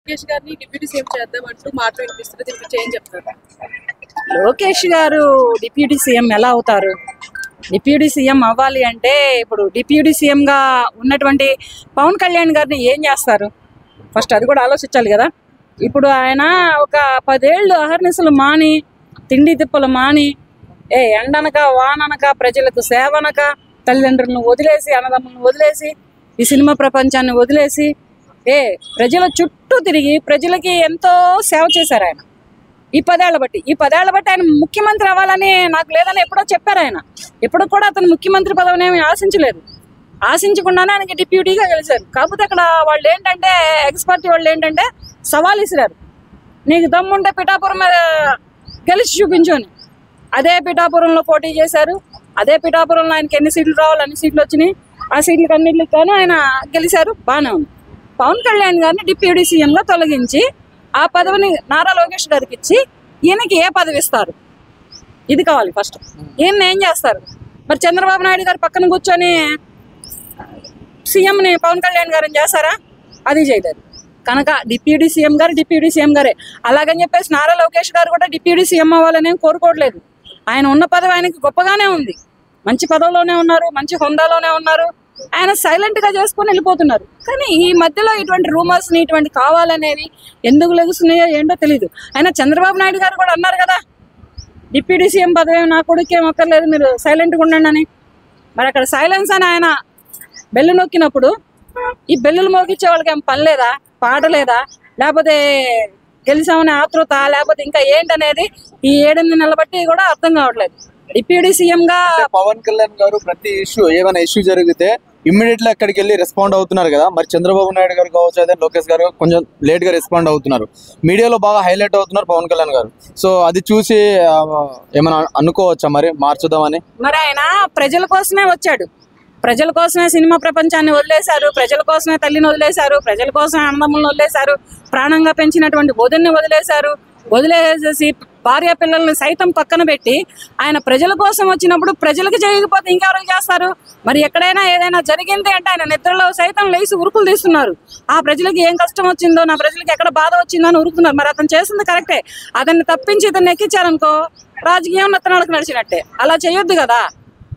లోకేష్ గారిని deputy CM చేద్దామంటూ మాట వినిపిస్తుంది. దీనికి ఏం చెప్తారు? లోకేష్ గారు డిప్యూటీ సీఎం ఎలా అవుతారు? డిప్యూటీ సీఎం అవ్వాలి అంటే ఇప్పుడు డిప్యూటీ సీఎంగా ఉన్నటువంటి పవన్ కళ్యాణ్ గారిని ఏం చేస్తారు? ఫస్ట్ అది కూడా ఆలోచించాలి కదా. ఇప్పుడు ఆయన ఒక 10 ఏళ్ళు అహర్నిశలు మాని, తిండి తిప్పలు మాని, ఎండనక వాననక ప్రజలకు సేవనక తల్లిదండ్రులను వదిలేసి, అన్నదమ్ములను వదిలేసి, ఈ సినిమా ప్రపంచాన్ని వదిలేసి ప్రజల చుట్టూ తిరిగి ప్రజలకి ఎంతో సేవ చేశారు ఆయన ఈ 10 ఏళ్ల బట్టి. ఈ 10 ఏళ్ల బట్టి ఆయన ముఖ్యమంత్రి అవ్వాలని నాకు లేదని ఎప్పుడో చెప్పారు ఆయన. ఎప్పుడు కూడా అతను ముఖ్యమంత్రి పదవిని ఏమి ఆశించలేదు. ఆశించకుండానే ఆయనకి డిప్యూటీగా గెలిచారు. కాకపోతే అక్కడ వాళ్ళు ఏంటంటే, ఎక్స్పర్ట్ వాళ్ళు ఏంటంటే సవాల్ ఇసిరారు, నీకు దమ్ముంటే పిఠాపురం మీద గెలిచి చూపించు అని. అదే పిఠాపురంలో పోటీ చేశారు. అదే పిఠాపురంలో ఆయనకి ఎన్ని సీట్లు రావాలి అన్ని సీట్లు వచ్చినాయి. ఆ సీట్లకు అన్నింటికి కానీ ఆయన గెలిచారు, బాగానే ఉంది. పవన్ కళ్యాణ్ గారిని డిప్యూటీ సీఎంగా తొలగించి ఆ పదవిని నారా లోకేష్ గారికి ఇచ్చి ఈయనకి ఏ పదవి ఇస్తారు? ఇది కావాలి ఫస్ట్. ఈయన ఏం చేస్తారు? మరి చంద్రబాబు నాయుడు గారు పక్కన కూర్చొని సీఎంని పవన్ కళ్యాణ్ గారిని చేస్తారా? అది చేయలేదు. కనుక డిప్యూటీ సీఎం గారే. అలాగని చెప్పేసి నారా లోకేష్ గారు కూడా డిప్యూటీ సీఎం అవ్వాలని కోరుకోవట్లేదు. ఆయన ఉన్న పదవి ఆయనకి గొప్పగానే ఉంది, మంచి పదవిలోనే ఉన్నారు, మంచి హోదాలోనే ఉన్నారు. ఆయన సైలెంట్గా చేసుకొని వెళ్ళిపోతున్నారు. కానీ ఈ మధ్యలో ఇటువంటి రూమర్స్ని, ఇటువంటి కావాలనేవి ఎందుకు లెగుస్తున్నాయో ఏంటో తెలీదు. ఆయన చంద్రబాబు నాయుడు గారు కూడా అన్నారు కదా, డిప్యూటీ సీఎం పదవి నా కొడుకు ఏం అక్కర్లేదు, మీరు సైలెంట్గా ఉండండి అని. మరి అక్కడ సైలెన్స్ అని ఆయన బెల్లు నొక్కినప్పుడు ఈ బెల్లులు మోగించే వాళ్ళకి ఏం పని లేదా, పాట లేదా, లేకపోతే గెలిచామనే ఆతృత, లేకపోతే ఇంకా ఏంటనేది ఈ 7-8 నెలల బట్టి కూడా అర్థం కావట్లేదు. డిప్యూటీ సీఎంగా పవన్ కళ్యాణ్ గారు ప్రతి ఏమైనా ఇష్యూ జరిగితే ఇమ్మీడియట్లీ అక్కడికి వెళ్ళి రెస్పాండ్ అవుతున్నారు కదా. మరి చంద్రబాబు నాయుడు గారు కావచ్చు, అదే లోకేష్ గారు కొంచెం లేట్ గా రెస్పాండ్ అవుతున్నారు. మీడియాలో బాగా హైలైట్ అవుతున్నారు పవన్ కళ్యాణ్ గారు. సో అది చూసి ఏమైనా అనుకోవచ్చా మరి మార్చుదామని? మరి ఆయన ప్రజల కోసమే వచ్చాడు, ప్రజల కోసమే సినిమా ప్రపంచాన్ని వదిలేశారు, ప్రజల కోసమే తల్లిని వదిలేశారు, ప్రజల కోసమే అన్నదమ్ములను వదిలేశారు, ప్రాణంగా పెంచినటువంటి వదిన్ని వదిలేసేసి భార్య పిల్లల్ని సైతం పక్కన పెట్టి ఆయన ప్రజల కోసం వచ్చినప్పుడు ప్రజలకు చేయకపోతే ఇంకెవరికి చేస్తారు? మరి ఎక్కడైనా ఏదైనా జరిగింది అంటే ఆయన నిద్రలో సైతం లేచి ఉరుకులు తీస్తున్నారు. ఆ ప్రజలకి ఏం కష్టం వచ్చిందో, నా ప్రజలకి ఎక్కడ బాధ వచ్చిందో అని ఉరుకుతున్నారు. మరి అతను చేసింది కరెక్టే. అతన్ని తప్పించి ఇతన్ని ఎక్కించారనుకో రాజకీయం నత్తనాలకు నడిచినట్టే. అలా చేయొద్దు కదా.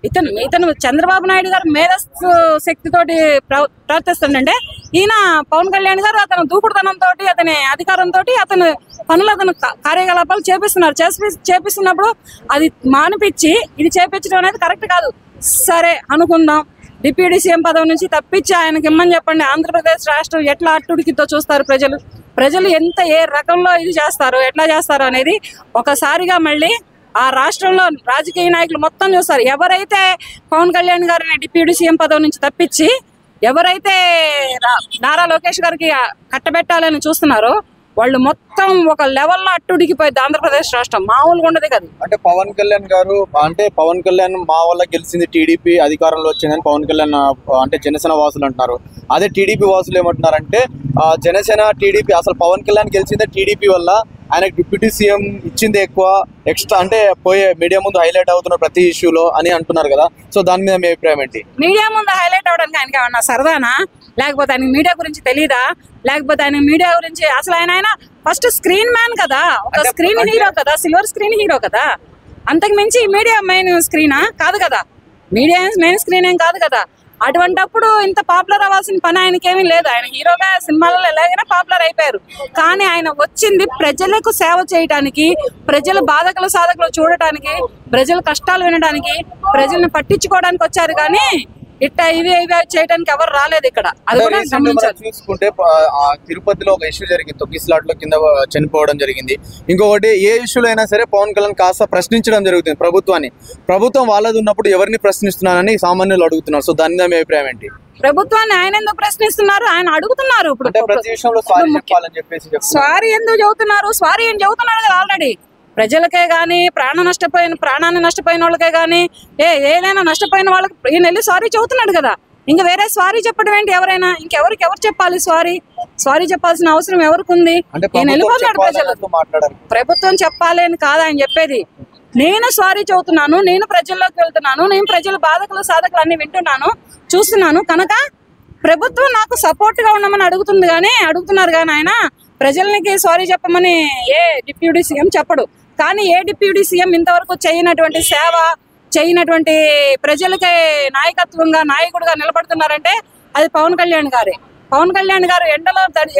ఇతను చంద్రబాబు నాయుడు గారు మేధస్సు శక్తితోటి ప్రవర్తిస్తుందంటే, ఈయన పవన్ కళ్యాణ్ గారు అతను దూకుడుతనంతో, అతని అధికారంతో అతను పనులు, అతను కార్యకలాపాలు చేపిస్తున్నప్పుడు అది మానిపించి ఇది చేపించడం అనేది కరెక్ట్ కాదు. సరే అనుకుందాం, డిప్యూటీ సీఎం పదవి నుంచి తప్పించి ఆయనకి ఇమ్మని చెప్పండి. ఆంధ్రప్రదేశ్ రాష్ట్రం ఎట్లా అట్టుడికితో చూస్తారు ప్రజలు ఏ రకంలో ఇది చేస్తారో, ఎట్లా చేస్తారో అనేది ఒకసారిగా మళ్ళీ ఆ రాష్ట్రంలో రాజకీయ నాయకులు మొత్తం చూస్తారు. ఎవరైతే పవన్ కళ్యాణ్ గారిని డిప్యూటీ సీఎం పదవి నుంచి తప్పించి ఎవరైతే నారా లోకేష్ గారికి కట్టబెట్టాలని చూస్తున్నారో వాళ్ళు మొత్తం ఒక లెవెల్లో అట్టుడికిపోయింది ఆంధ్రప్రదేశ్ రాష్ట్రం. మామూలుగా ఉండదు కదా. అంటే పవన్ కళ్యాణ్ మా వల్ల గెలిచింది, టీడీపీ అధికారంలో వచ్చిందని పవన్ కళ్యాణ్ అంటే జనసేన వాసులు అంటున్నారు. అదే టీడీపీ వాసులు ఏమంటున్నారంటే జనసేన టీడీపీ అసలు పవన్ కళ్యాణ్ గెలిచిందే టీడీపీ వల్ల, ఆయనకు డిప్యూటీ సీఎం ఇచ్చింది ఎక్కువ, ఎక్స్ట్రా అంటే మీడియా ముందు హైలైట్ అవుతున్నారు ప్రతి ఇష్యూలో అని అంటున్నారు కదా. సో దాని మీద మీ అభిప్రాయం ఏంటి? మీడియా ముందు హైలైట్ అవడానికి ఆయనకి ఏమన్నా సరదానా? లేకపోతే ఆయన మీడియా గురించి తెలీదా? లేకపోతే ఆయన మీడియా గురించి అసలు ఆయన ఫస్ట్ స్క్రీన్ మ్యాన్ కదా, ఒక స్క్రీన్ హీరో కదా, సిల్వర్ స్క్రీన్ హీరో కదా. అంతకు మించి మీడియా మెయిన్ స్క్రీనా కాదు కదా, మీడియా మెయిన్ స్క్రీన్ ఏం కాదు కదా. అటువంటప్పుడు ఇంత పాపులర్ అవ్వాల్సిన పని ఆయనకేమీ లేదు. ఆయన హీరోగా సినిమాలలో ఎలాగైనా పాపులర్ అయిపోయారు. కానీ ఆయన వచ్చింది ప్రజలకు సేవ చేయడానికి, ప్రజల బాధకులు సాధకులు చూడటానికి, ప్రజల కష్టాలు వినడానికి, ప్రజల్ని పట్టించుకోవడానికి వచ్చారు. కానీ ఇట్లా ఇవి చేయడానికి ఎవరు రాలేదు ఇక్కడ. అది కూడా చూసుకుంటే తిరుపతిలో ఒక ఇష్యూ జరిగింది, తొక్కిస్లాట్ లో కింద చనిపోవడం జరిగింది. ఇంకొకటి ఏ ఇష్యూలో అయినా సరే పవన్ కళ్యాణ్ కాస్త ప్రశ్నించడం జరుగుతుంది ప్రభుత్వం వాళ్ళది ఉన్నప్పుడు ఎవరిని ప్రశ్నిస్తున్నారని సామాన్యులు అడుగుతున్నారు. సో దాని మీద మీ అభిప్రాయం ఏంటి? ప్రభుత్వాన్ని ఆయన ఎందుకు ప్రశ్నిస్తున్నారు? ఆయన అడుగుతున్నారు. ఇప్పుడు ప్రతి విషయంలో సారీ చెప్పాలని చెప్పేసి సారీ ఎందుకు చెబుతున్నారు? సారీ ఏం చెబుతున్నాడు కదా ఆల్రెడీ. ప్రజలకే గానీ, ప్రాణాన్ని నష్టపోయిన వాళ్ళకే గానీ, ఏదైనా నష్టపోయిన వాళ్ళకి ఈయన వెళ్ళి సారీ చెబుతున్నాడు కదా. ఇంకా వేరే సారీ చెప్పడం ఏంటి? ఎవరైనా ఎవరు చెప్పాలి సారీ చెప్పాల్సిన అవసరం ఎవరికి ఉంది? ఈయన వెళ్ళిపోతున్నాడు. ప్రభుత్వం చెప్పాలి అని కాదు ఆయన చెప్పేది. నేను సారీ చెబుతున్నాను, నేను ప్రజల్లోకి వెళ్తున్నాను, నేను ప్రజల బాధకులు సాధకులు అన్ని వింటున్నాను, చూస్తున్నాను. కనుక ప్రభుత్వం నాకు సపోర్ట్ గా ఉండమని అడుగుతున్నారు కానీ ఆయన ప్రజలకి సారీ చెప్పమని ఏ డిప్యూటీ సీఎం చెప్పడు. కానీ ఏ డిప్యూటీ సీఎం ఇంతవరకు చేయనటువంటి సేవ, చేయనటువంటి ప్రజలకి నాయకత్వంగా నాయకుడిగా నిలబడుతున్నారంటే అది పవన్ కళ్యాణ్ గారే. పవన్ కళ్యాణ్ గారు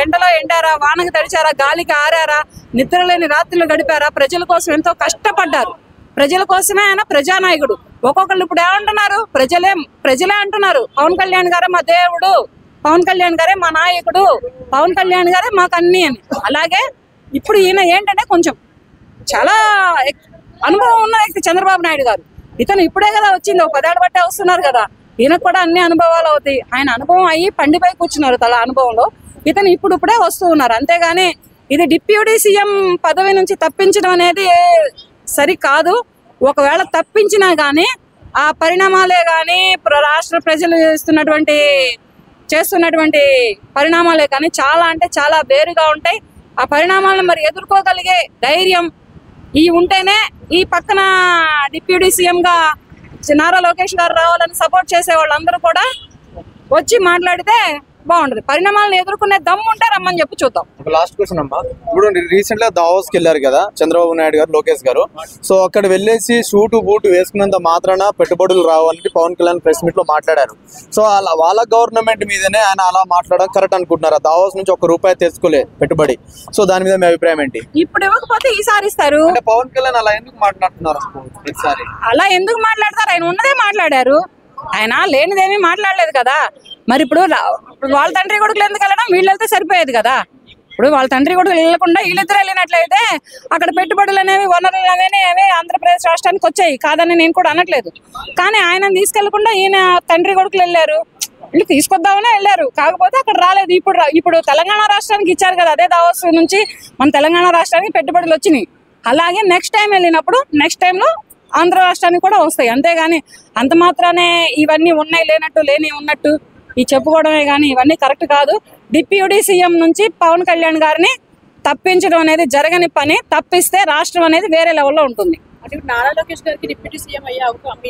ఎండలో ఎండారా, వానకి తడిచారా, గాలికి ఆరారా, నిద్రలేని రాత్రులు గడిపారా, ప్రజల కోసం ఎంతో కష్టపడ్డారు. ప్రజల కోసమే ఆయన ప్రజానాయకుడు. ఒక్కొక్కళ్ళు ఇప్పుడు ఏమంటున్నారు, ప్రజలే అంటున్నారు పవన్ కళ్యాణ్ గారే మా దేవుడు, పవన్ కళ్యాణ్ గారే మా నాయకుడు, పవన్ కళ్యాణ్ గారే మాకు అన్ని అని. అలాగే ఇప్పుడు ఈయన ఏంటంటే కొంచెం చాలా అనుభవం ఉన్న వ్యక్తి చంద్రబాబు నాయుడు గారు. ఇతను ఇప్పుడే కదా వచ్చింది, 10 ఏళ్ళ బట్టే వస్తున్నారు కదా, ఈయనకు కూడా అన్ని అనుభవాలు అవుతాయి. ఆయన అనుభవం అయ్యి పండిపై కూర్చున్నారు తల అనుభవంలో. ఇతను ఇప్పుడే వస్తూ ఉన్నారు. అంతేగాని ఇది డిప్యూటీ సీఎం పదవి నుంచి తప్పించడం అనేది సరికాదు. ఒకవేళ తప్పించినా కానీ ఆ పరిణామాలే కానీ రాష్ట్ర ప్రజలు చేస్తున్నటువంటి పరిణామాలే కానీ చాలా అంటే చాలా వేరుగా ఉంటాయి. ఆ పరిణామాలను మరి ఎదుర్కోగలిగే ధైర్యం ఉంటేనే ఈ పక్కన డిప్యూటీ సీఎంగా నారా లోకేష్ గారు రావాలని సపోర్ట్ చేసే వాళ్ళందరూ కూడా వచ్చి మాట్లాడితే బాగుంటది. పరిణామాలను ఎదుర్కొనే దమ్ము ఉంటే రమ్మని చెప్పి చూద్దాం. లాస్ట్ క్వశ్చన్ అమ్మా, ఇప్పుడు రీసెంట్ గా దావోస్కి వెళ్ళారు కదా చంద్రబాబు నాయుడు గారు, లోకేష్ గారు. సో అక్కడ వెళ్ళేసి షూటు బూటు వేసుకున్నంత మాత్రాన పెట్టుబడులు రావాలని పవన్ కళ్యాణ్ ప్రెస్ మీట్ లో మాట్లాడారు. సో అలా వాళ్ళ గవర్నమెంట్ మీదనే ఆయన అలా మాట్లాడడం కరెక్ట్ అనుకుంటున్నారా? దావోస్ నుంచి ₹1 తెచ్చుకోలే పెట్టుబడి. సో దాని మీద మీ అభిప్రాయం ఏంటి? ఇప్పుడు ఇవ్వకపోతే ఈసారి ఇస్తారు. పవన్ కళ్యాణ్ అలా ఎందుకు మాట్లాడుతున్నారు? అలా ఎందుకు మాట్లాడతారు? ఆయన ఉన్నదే మాట్లాడారు. ఆయన లేనిదేమీ మాట్లాడలేదు కదా. మరి ఇప్పుడు వాళ్ళ తండ్రి కొడుకులు ఎందుకు వెళ్ళడం, వీళ్ళు వెళ్తే సరిపోయేది కదా. ఇప్పుడు వాళ్ళ తండ్రి కొడుకులు వెళ్ళకుండా వీళ్ళిద్దరు వెళ్ళినట్లయితే అక్కడ పెట్టుబడులు అనేవి, వనరులు అనేవి ఆంధ్రప్రదేశ్ రాష్ట్రానికి వచ్చాయి. కాదని నేను కూడా అనట్లేదు. కానీ ఆయన తీసుకెళ్లకుండా ఈయన తండ్రి కొడుకులు వెళ్ళారు. వీళ్ళు తీసుకొద్దామనే వెళ్ళారు, కాకపోతే అక్కడ రాలేదు. ఇప్పుడు తెలంగాణ రాష్ట్రానికి ఇచ్చారు కదా, అదే దావోస్ నుంచి మన తెలంగాణ రాష్ట్రానికి పెట్టుబడులు వచ్చినాయి. అలాగే నెక్స్ట్ టైం వెళ్ళినప్పుడు నెక్స్ట్ టైంలో ఆంధ్ర రాష్ట్రానికి కూడా వస్తాయి. అంతేగాని అంత మాత్రానే ఇవన్నీ ఉన్నాయి లేనట్టు, లేని ఉన్నట్టు ఈ చెప్పుకోవడమే కానీ ఇవన్నీ కరెక్ట్ కాదు. డిప్యూటీ సీఎం నుంచి పవన్ కళ్యాణ్ గారిని తప్పించడం అనేది జరగని పని. తప్పిస్తే రాష్ట్రం అనేది వేరే లెవెల్లో ఉంటుంది. అంటే నారా లోకేష్ గారికి డిప్యూటీ సీఎం అయ్యే అవకాశం